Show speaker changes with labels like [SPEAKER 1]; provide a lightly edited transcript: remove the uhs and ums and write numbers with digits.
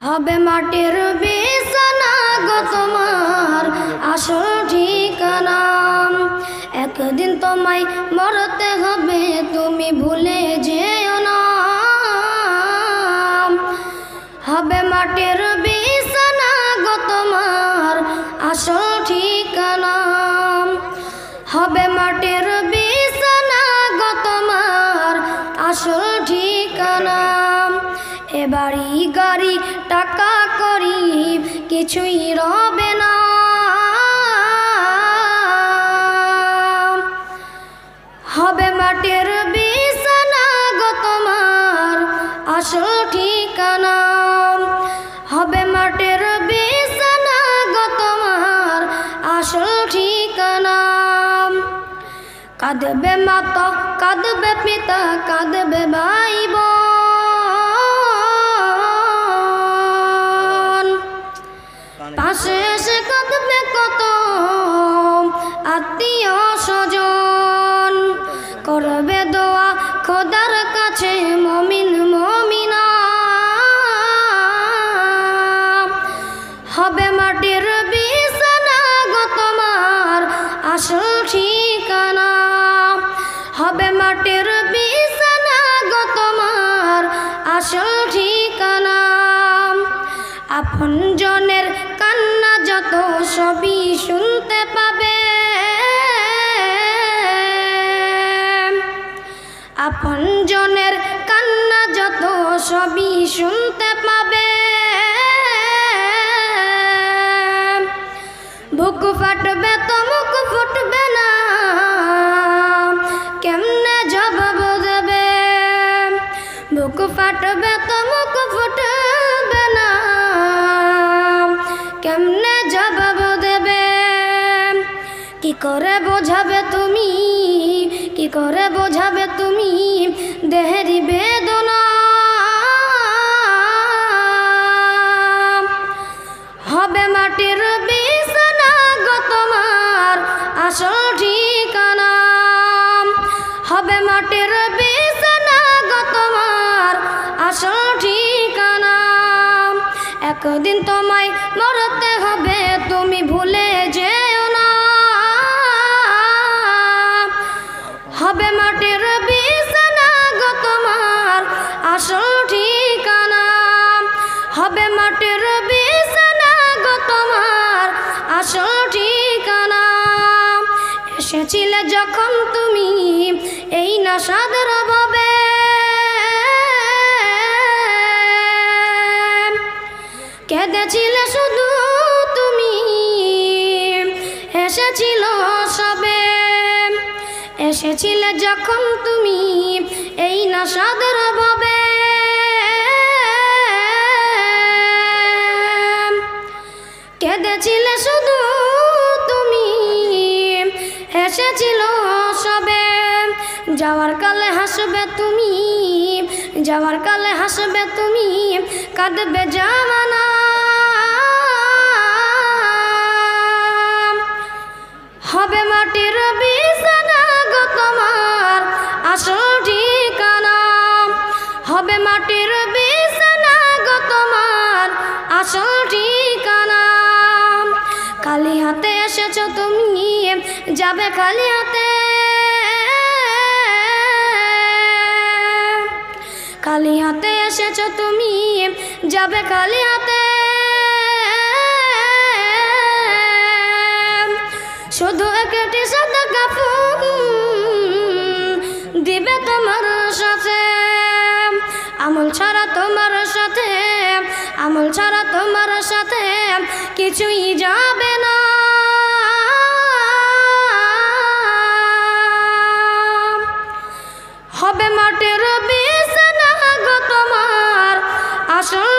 [SPEAKER 1] হবে মাটির বিছানা গো তোমার আসল ঠিকানা। একদিন তোমায় মরতে হবে, তুমি ভুলে যেও না। হবে মাটির বিছানা গো তোমার আসল ঠিকানা। হবে মাটির বিছানা গো তোমার আসল ঠিকানা। এ বাড়ি গাড়ি টাকা করি কিছুই রবে না। হবে মাটির বিছানা গো তোমার আসল ঠিকানা। হবে মাটির বিছানা গো তোমার আসল ঠিকানা। কাঁদবে মাতা, কাঁদবে পিতা, কাঁদবে ভাই বোন। পাশে এসে কাঁদবে কত আত্মীয় স্বজন। করবে দোয়া খোদার কাছে মুমিন মুমিনা। হবে মাটির বিছানা গো তোমার আসল ঠিকানা। হবে মাটির বিছানা গো তোমার আসল ঠিকানা। আপন জনের কান্না যত সবই শুনতে পাবে। আপন জনের কান্না যত সবই শুনতে পাবে। বুক ফাটবে তো মুখ ফুটবে না, কেমনে জবাব দেবে। বুক ফাটবে তো মুখ ফুটবে না, কেমনে জবাব দেবে। কি করে বোঝাবে তুমি, কি করে বোঝাবে তুমি দেহেরি বেদনা। হবে মাটির বিছানা গো তোমার আসল ঠিকানা। হবে মাটির বিছানা গো তোমার আসল ঠিকানা। একদিন তোমায় মরতে হবে, তুমি ভুলে যেও না। হবে মাটির বিছানা গো তোমার আসল ঠিকানা। হবে মাটির বিছানা গো তোমার আসল ঠিকানা। এসেছিলে যখন তুমি এই নাসাদের ভাবে। কেঁদেছিলে শুধু তুমি, এসেছিল সবে। এসেছিলে যখন তুমি এই নাসাদের ভাবে। কেঁদেছিলে শুধু তুমি, এসেছিল সবে। যাওয়ার কালে হাসবে তুমি, যাওয়ার কালে হাসবে তুমি, কাঁদবে জামানা। হবে মাটির বিছানা গো তোমার আসল ঠিকানা। হবে মাটির বিছানা গো তোমার আসল ঠিকানা। খালি হাতে এসেছো তুমি, যাবে খালি হাতে। খালি হাতে এসেছো তুমি, যাবে খালি হাতে। শুধু একটি সাদা ফুল দিবে তোমার সাথে। আমল ছাড়া তোমার সাথে, আমল ছাড়া তোমার সাথে কিছুই যাবে না। হবে মাটির বিছানা গো তোমার আসল